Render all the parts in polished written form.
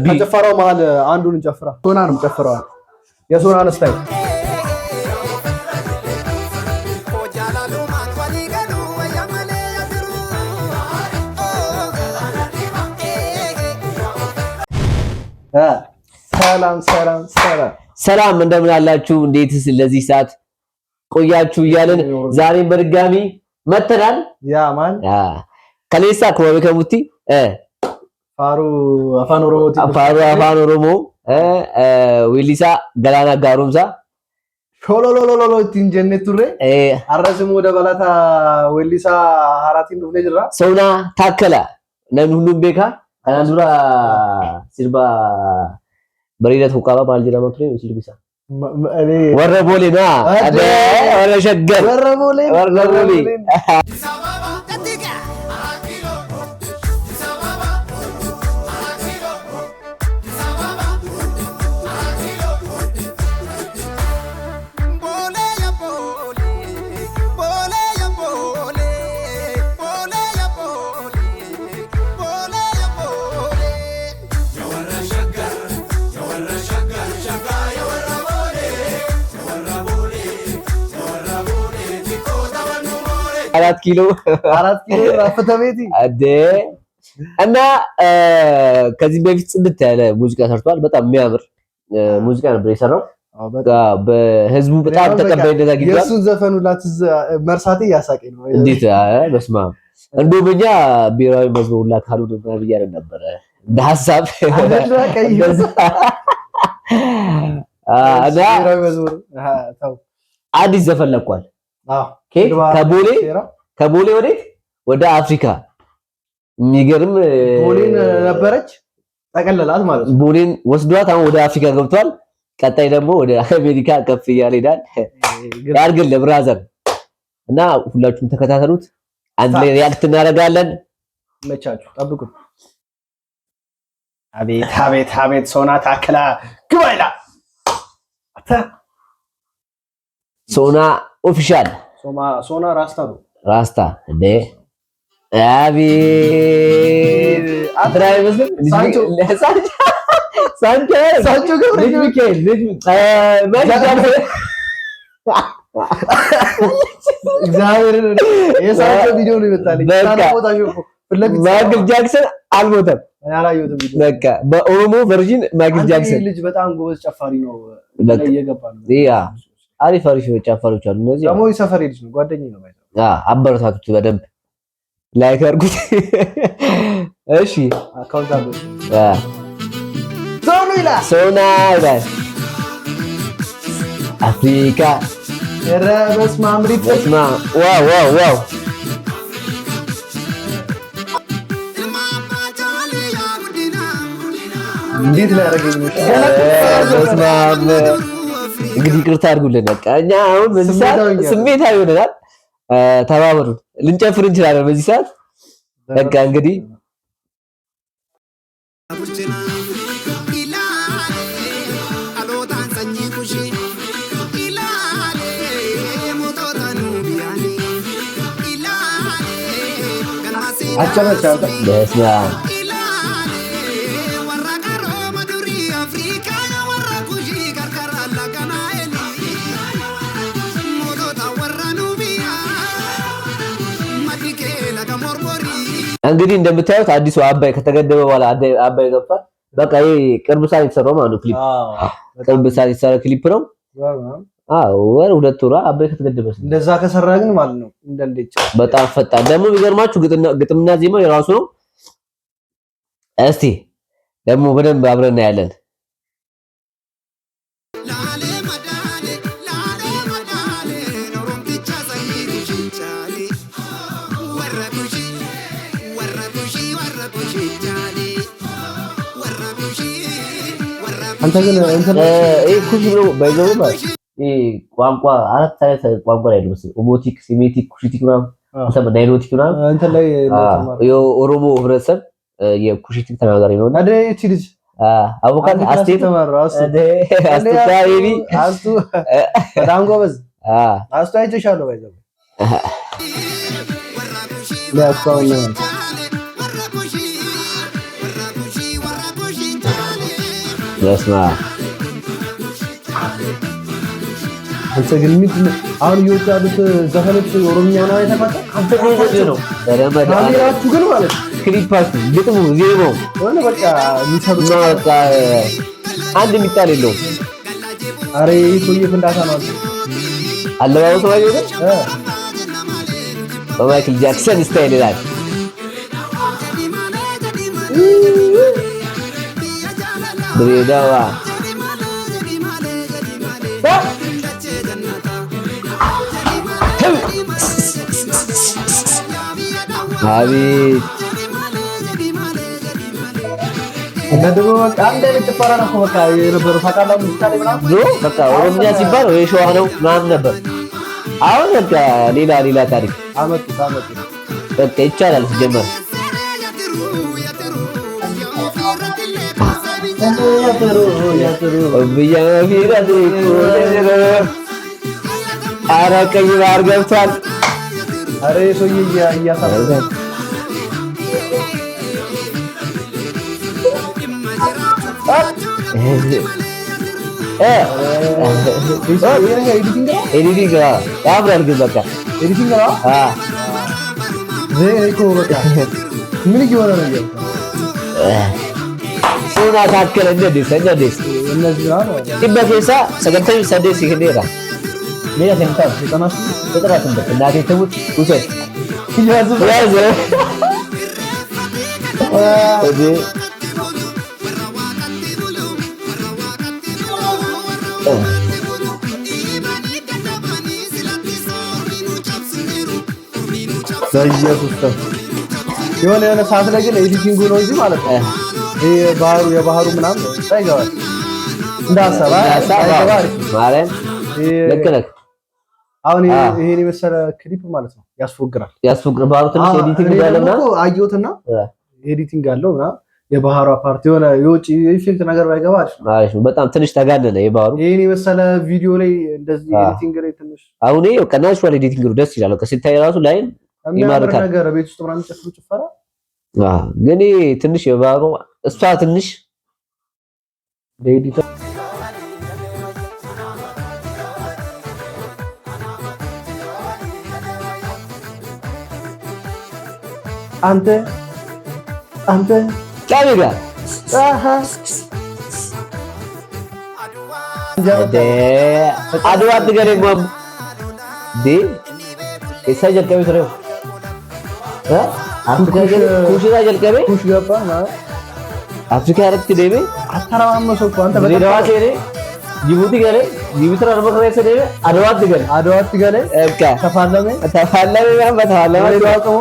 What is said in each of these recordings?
ከጨፈራው መሀል አንዱን እንጨፍራ። ሶናንም ጨፍረዋል። የሶናን ስታይል ሰላም እንደምን አላችሁ? እንዴትስ ለዚህ ሰዓት ቆያችሁ? እያልን ዛሬም በድጋሚ መተናል። ያ ማን ከሌሳ ከሙቲ ፋሩ አፋን ኦሮሞ ዊሊሳ ገላና ጋሩምሳ ሾሎሎሎሎ ቲንጀኔ ቱሬ አረስሙ ደበላታ ዊሊሳ ሀራቲን ዱፍኔ ጅራ ሶና ታከላ ነን ሁሉም ቤካ ካናንዱራ ሲርባ በሪለት ሁቃባ ባልጅራ መጥሬ ሲልቢሳ ወረቦሌ ና አደ ወረሸገር ወረቦሌ 4 ኪሎ ራፈተቤቲ አደ እና ከዚህ በፊት ጽድት ያለ ሙዚቃ ሰርቷል። በጣም የሚያምር ሙዚቃ ነበር የሰራው። በህዝቡ በጣም ተቀባይነት አግኝቷል። የሱን ዘፈኑ ላትዝ መርሳቴ ያሳቀኝ ነው። እንዴት በስመ አብ እንደውም ብሔራዊ መዝሙር ላ ካሉ ነበር ነበር በሐሳብ ብሔራዊ መዝሙር ታው አዲስ ዘፈን ለቋል። ከቦሌ ወደ አፍሪካ የሚገርም ቦሌን ነበረች ተቀለላት ማለት ነው። ቦሌን ወስዷት አሁን ወደ አፍሪካ ገብቷል። ቀጣይ ደግሞ ወደ አሜሪካ ከፍ እያለ ሄዳል። ያርግልህ ብራዘር እና ሁላችሁም ተከታተሉት። አንድ ላይ ሪአክት እናደርጋለን። መቻችሁ ጠብቁ። አቤት ሶና ታከላ ግባይላ ሶና ኦፊሻል ሶና ራስታ እንዴ አቤት አትራይ መስል ሳንቾ ገብረ ሚካኤል እግዚአብሔር የሳንቾ ቪዲዮ ነው ይመጣልኝ። ማይክል ጃክሰን አልሞተም። በቃ በኦሮሞ ቨርዥን ማይክል ጃክሰን ልጅ በጣም ጎበዝ ጨፋሪ ነው። እየገባ ነው። አሪፍ ጨፋሪዎች አሉ። እነዚህ ደግሞ የሰፈሬ ልጅ ነው፣ ጓደኛዬ ነው። አበረታቱት፣ በደንብ ላይክ አድርጉት። እሺ አካውንት አለው ሶና ይላል አፍሪካ ረበስ ማምሪት ዋው እንዴት ላይ ያደረገኝ ነው። እንግዲህ ይቅርታ አድርጉልን። በቃ እኛ አሁን በዚህ ሰዓት ስሜታዊ ሆነናል። ተባበሩ፣ ልንጨፍር እንችላለን በዚህ ሰዓት። በቃ እንግዲህ አቻቻ በስማ እንግዲህ እንደምታዩት አዲሱ አባይ ከተገደበ በኋላ አባይ ገብቷል። በቃ ይሄ ቅርብ ሰዓት የተሰራው ማለት ነው። ክሊፕ ቅርብ ሰዓት የተሰራ ክሊፕ ነው። ወር 2 ወር አባይ ከተገደበ እንደዛ ከሰራ ግን ማለት ነው እንደልጭ በጣም ፈጣን። ደግሞ የሚገርማችሁ ግጥምና ዜማው የራሱ ነው። እስቲ ደግሞ በደንብ አብረን እናያለን። አንተ ግን ኩሽ ብሎ ባይዘው ማለት ቋንቋ አራት አይነት ቋንቋ ላይ ነው። ኦሞቲክ፣ ሲሜቲክ፣ ኩሽቲክ ምናምን ናይሎቲክ ምናምን አንተ ላይ የኦሮሞ ህብረተሰብ የኩሽቲክ ተናጋሪ ነው። አደ እቺ ልጅ አቮካዶ አስቴ ተማራ አስቱ በጣም ጎበዝ አስቱ አይተሻለሁ ባይዘው ለአስታውነ በስመ አብ አንተ ግን ምንድን ነው አሁን እየወጡ ያሉት ዘፈኖች ኦሮምኛ ነው አይተካታ አንተ ነው ካሜራችሁ ግን ማለት ክሊፓችሁ ግጥሙ ዜማው ሆነ በቃ የሚሰሩት በቃ አንድ የሚጣል የለውም። አሬ ሰውዬ ፍንዳታ ነው አለባበሱ ላይ ግን በማይክል ጃክሰን ስታይል ይላል። ድሬዳዋ አቤት እንደው በቃ አንድ አይነት ጭፈራ ነው በቃ የነበረው ታውቃለህ። ምሳሌ ምናምን ድሮ በቃ ኦሮምኛ ሲባል ወይ ሸዋ ነው ምናምን ነበር። አሁን በቃ ሌላ ታሪክ አመጡ በቃ ይቻላል ሲጀመር ኧረ ቀይ ባህር ገብቷል። ኧረ ሰውዬ እያሳበደ ኤዲቲንግ ያምራል ግን በቃ ኤዲቲንግ ነው። ምን እየሆነ ነው? ሱና ታከለ እንደዚህ እነዚህ ነው ኢበኬሳ ሰገንተኝ ሰደስ ይሄዳል ሌላ ተንታው ተናሽ ተጥራት እንደ እናቴ ተውት ውሰድ ያዘ የሆነ ሰዓት ላይ ግን ኤዲቲንጉ ነው እንጂ ማለት ነው ይሄ የባህሩ ምናምን ሳይገባል እንዳሰባ ማለት ልክ ነህ። አሁን ይሄን የመሰለ ክሊፕ ማለት ነው ያስፎግራል። ባህሩ ትንሽ ኤዲቲንግ ያለና አየሁትና ኤዲቲንግ አለውና የባህሩ ፓርት የሆነ የውጪ ኢፌክት ነገር ባይገባ አሪፍ ነው። በጣም ትንሽ ተጋነነ የባህሩ ይሄን የመሰለ ቪዲዮ ላይ እንደዚህ ኤዲቲንግ ላይ ትንሽ አሁን ይሄ ከናቹራል ኤዲቲንግ ነው ደስ ይላል። ከሲታይ ራሱ ላይን ይማርካል ነገር ቤት ውስጥ ምናምን ጨፍሩ ጭፈራ ግን ትንሽ የባህሩ እሷ ትንሽ ለኤዲተር አንተ ጫቢጋ አድዋ አትገረም ዲ ኢሳጀል ከቤት ነው ኩሽና ጀልቀቤ ኩሽ ገባ አፍሪካ ረክት ደቤ አተራማመሰው አንተ በደዋ ከሬ ጅቡቲ ገሬ ጅቡቲ ረርበከሬ ሰደቤ አድዋ አትገሬ እካ ተፋለመ ማለት በተፋለመ ይዋቀሙ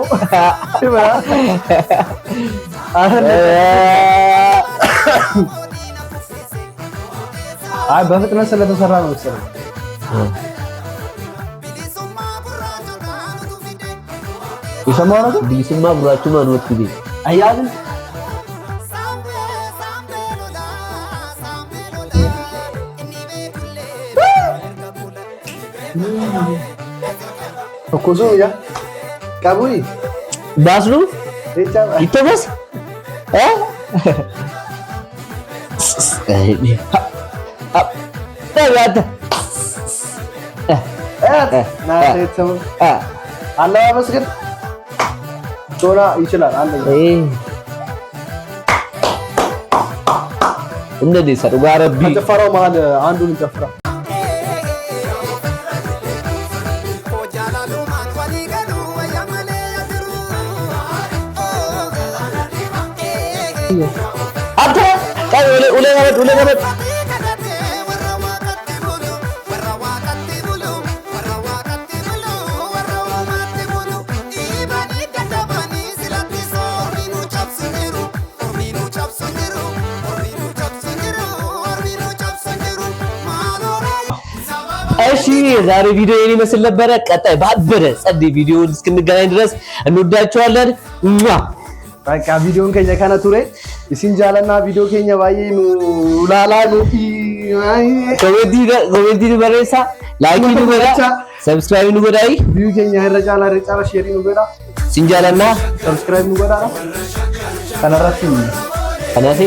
አይ በፍጥነት ስለተሰራ ነው መሰለኝ። ይሰማው ነው ቢስማ ብራችሁ ማንወት ጊዜ አያልን ኮዞ ያ ካቡይ ባስሉ ይተበስ አለባበስ ግን ቶላ ይችላል አለ እንደዚህ ሰሩ ጋረቢ ተፈራው መሀል አንዱን ጨፍራ አታ ቀይ ወለ ገበት እሺ ዛሬ ቪዲዮ የኔ መስል ነበረ። ቀጣይ ባበረ ጸዴ ቪዲዮን እስክንገናኝ ድረስ እንወዳችኋለን። በቃ ቪዲዮን ከኛ ካና ቱሬ ሲንጃለና ቪዲዮ ከኛ ባዬ ኑላላ ኑቲ ኮሜንቲ በሬሳ ላይክ ኑጎዳ ሰብስክራይብ ኑጎዳይ ቪዲዮ ከኛ ረጫላ ሼር ኑጎዳ ሲንጃለና ሰብስክራይብ ኑጎዳ ከነራቲ ከናቴ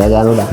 ነጋ ነው ላ